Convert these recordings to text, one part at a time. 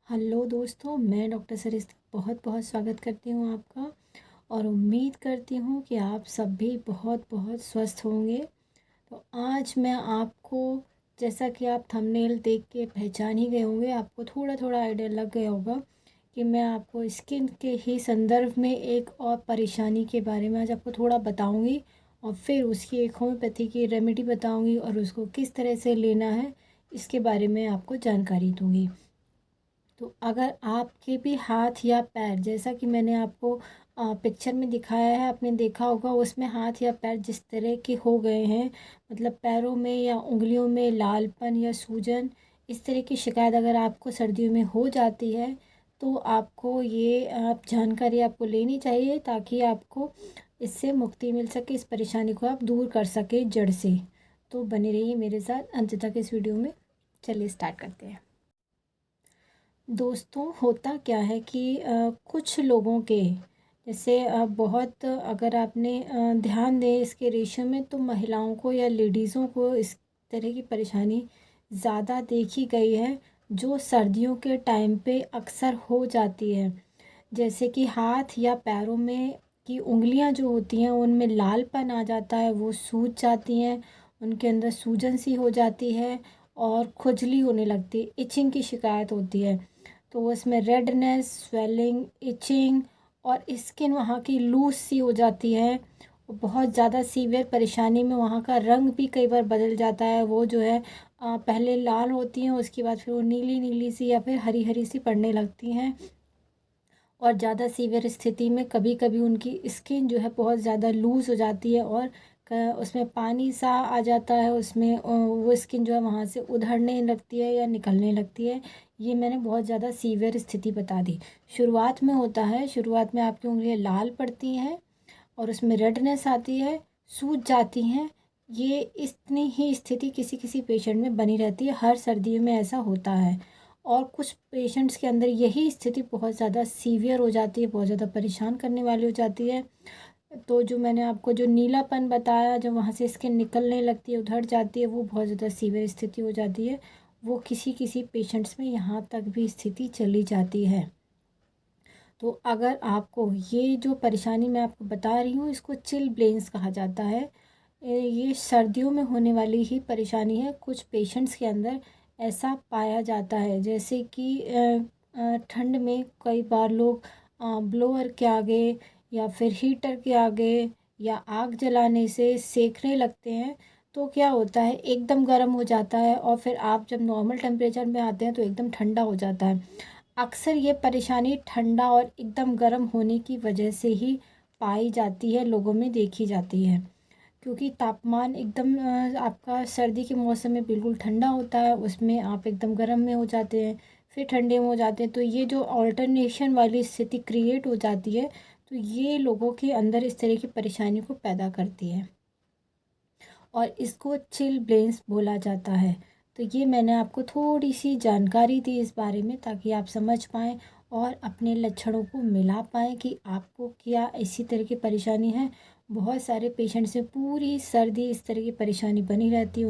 Hello दोस्तों, मैं doctor सरिस्ता बहुत बहुत स्वागत करती हूँ आपका। और उम्मीद करती हूँ कि आप सब भी बहुत बहुत स्वस्थ होंगे। तो आज मैं आपको, जैसा कि आप थंबनेल देख के पहचान ही गए होंगे, आपको थोड़ा थोड़ा आइडिया लग गया होगा कि मैं आपको स्किन के ही संदर्भ में एक और परेशानी के बारे में आज आपको थोड़ा बताऊँगी। और फिर उसकी एक होम्योपैथी की रेमेडी बताऊँगी और उसको किस तरह से लेना है इसके बारे में आपको जानकारी दूँगी। तो अगर आपके भी हाथ या पैर, जैसा कि मैंने आपको पिक्चर में दिखाया है, आपने देखा होगा, उसमें हाथ या पैर जिस तरह के हो गए हैं, मतलब पैरों में या उंगलियों में लालपन या सूजन, इस तरह की शिकायत अगर आपको सर्दियों में हो जाती है तो आपको ये आप जानकारी आपको लेनी चाहिए, ताकि आपको इससे मुक्ति मिल सके, इस परेशानी को आप दूर कर सके जड़ से। तो बने रहिए मेरे साथ अंत तक इस वीडियो में। चलिए स्टार्ट करते हैं। दोस्तों, होता क्या है कि कुछ लोगों के, जैसे बहुत, अगर आपने ध्यान दें इसके रेशो में, तो महिलाओं को या लेडीज़ों को इस तरह की परेशानी ज़्यादा देखी गई है, जो सर्दियों के टाइम पे अक्सर हो जाती है। जैसे कि हाथ या पैरों में की उंगलियां जो होती हैं उनमें लालपन आ जाता है, वो सूज जाती हैं, उनके अंदर सूजन सी हो जाती है और खुजली होने लगती है, इचिंग की शिकायत होती है। तो उसमें रेडनेस, स्वेलिंग, इचिंग और स्किन वहाँ की लूज सी हो जाती है। और बहुत ज़्यादा सीवियर परेशानी में वहाँ का रंग भी कई बार बदल जाता है। वो जो है पहले लाल होती हैं, उसके बाद फिर वो नीली नीली सी या फिर हरी हरी सी पड़ने लगती हैं। और ज़्यादा सीवियर स्थिति में कभी कभी उनकी स्किन जो है बहुत ज़्यादा लूज़ हो जाती है और उसमें पानी सा आ जाता है, उसमें वो स्किन जो है वहाँ से उधड़ने लगती है या निकलने लगती है। ये मैंने बहुत ज़्यादा सीवियर स्थिति बता दी। शुरुआत में होता है, शुरुआत में आपकी उंगलियां लाल पड़ती हैं और उसमें रेडनेस आती है, सूज जाती हैं। ये इतनी ही स्थिति किसी किसी पेशेंट में बनी रहती है, हर सर्दियों में ऐसा होता है। और कुछ पेशेंट्स के अंदर यही स्थिति बहुत ज़्यादा सीवियर हो जाती है, बहुत ज़्यादा परेशान करने वाली हो जाती है। तो जो मैंने आपको जो नीलापन बताया, जो वहाँ से स्किन निकलने लगती है, उधड़ जाती है, वो बहुत ज़्यादा सीवियर स्थिति हो जाती है। वो किसी किसी पेशेंट्स में यहाँ तक भी स्थिति चली जाती है। तो अगर आपको ये जो परेशानी मैं आपको बता रही हूँ, इसको चिलब्लेंस कहा जाता है। ये सर्दियों में होने वाली ही परेशानी है। कुछ पेशेंट्स के अंदर ऐसा पाया जाता है, जैसे कि ठंड में कई बार लोग ब्लोअर के आगे या फिर हीटर के आगे या आग जलाने से सेकने लगते हैं। तो क्या होता है, एकदम गर्म हो जाता है और फिर आप जब नॉर्मल टेम्परेचर में आते हैं तो एकदम ठंडा हो जाता है। अक्सर ये परेशानी ठंडा और एकदम गर्म होने की वजह से ही पाई जाती है, लोगों में देखी जाती है। क्योंकि तापमान एकदम आपका सर्दी के मौसम में बिल्कुल ठंडा होता है, उसमें आप एकदम गर्म में हो जाते हैं, फिर ठंडे में हो जाते हैं। तो ये जो ऑल्टरनेशन वाली स्थिति क्रिएट हो जाती है, तो ये लोगों के अंदर इस तरह की परेशानी को पैदा करती है और इसको चिल ब्लेंस बोला जाता है। तो ये मैंने आपको थोड़ी सी जानकारी दी इस बारे में, ताकि आप समझ पाएँ और अपने लक्षणों को मिला पाएँ कि आपको क्या इसी तरह की परेशानी है। बहुत सारे पेशेंट्स में पूरी सर्दी इस तरह की परेशानी बनी रहती है।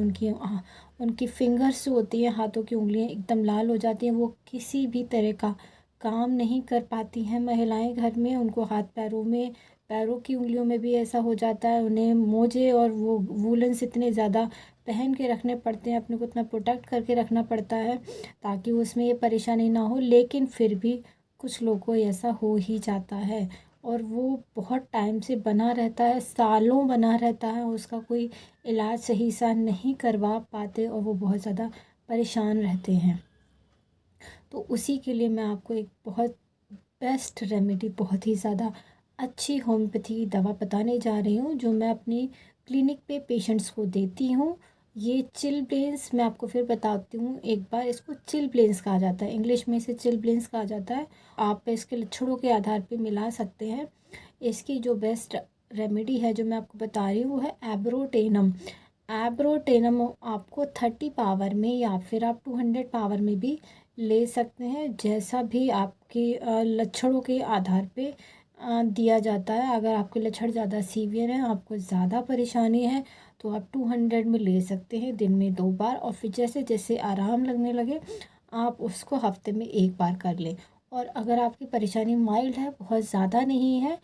उनकी फिंगर्स जो होती हैं, हाथों की उंगलियां एकदम लाल हो जाती हैं, वो किसी भी तरह का काम नहीं कर पाती हैं महिलाएं घर में। उनको हाथ पैरों में, पैरों की उंगलियों में भी ऐसा हो जाता है। उन्हें मोजे और वो वूलन्स इतने ज़्यादा पहन के रखने पड़ते हैं, अपने को इतना प्रोटेक्ट करके रखना पड़ता है ताकि उसमें ये परेशानी ना हो। लेकिन फिर भी कुछ लोगों को ऐसा हो ही जाता है और वो बहुत टाइम से बना रहता है, सालों बना रहता है, उसका कोई इलाज सही सा नहीं करवा पाते और वो बहुत ज़्यादा परेशान रहते हैं। तो उसी के लिए मैं आपको एक बहुत बेस्ट रेमेडी, बहुत ही ज़्यादा अच्छी होम्योपैथी दवा बताने जा रही हूँ, जो मैं अपनी क्लिनिक पे पेशेंट्स को देती हूँ। ये चिलब्लेंस, मैं आपको फिर बताती हूँ एक बार, इसको चिलब्लेंस कहा जाता है, इंग्लिश में इसे चिलब्लेंस कहा जाता है। आप इसके लक्षणों के आधार पे मिला सकते हैं। इसकी जो बेस्ट रेमेडी है जो मैं आपको बता रही हूँ, वो है एब्रोटेनम। एब्रोटेनम आपको 30 पावर में या फिर आप 200 पावर में भी ले सकते हैं, जैसा भी आपके लक्षणों के आधार पे दिया जाता है। अगर आपके लक्षण ज़्यादा सीवियर हैं, आपको ज़्यादा परेशानी है, तो आप 200 में ले सकते हैं दिन में 2 बार। और फिर जैसे जैसे आराम लगने लगे आप उसको हफ्ते में एक बार कर लें। और अगर आपकी परेशानी माइल्ड है, बहुत ज़्यादा नहीं है,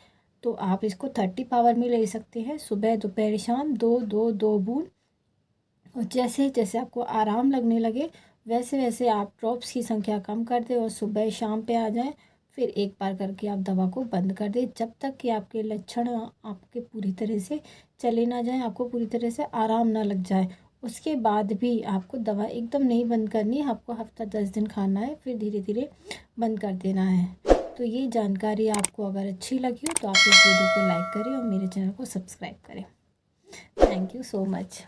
तो आप इसको 30 पावर में ले सकते हैं। सुबह दोपहर शाम दो दो दो बूंद, और जैसे जैसे आपको आराम लगने लगे वैसे वैसे आप ड्रॉप्स की संख्या कम कर दें और सुबह शाम पे आ जाएं। फिर एक बार करके आप दवा को बंद कर दें, जब तक कि आपके लक्षण आपके पूरी तरह से चले ना जाएं, आपको पूरी तरह से आराम ना लग जाए। उसके बाद भी आपको दवा एकदम नहीं बंद करनी है, आपको हफ्ता 10 दिन खाना है, फिर धीरे धीरे बंद कर देना है। तो ये जानकारी आपको अगर अच्छी लगी हो तो आप इस वीडियो को लाइक करें और मेरे चैनल को सब्सक्राइब करें। Thank you so much.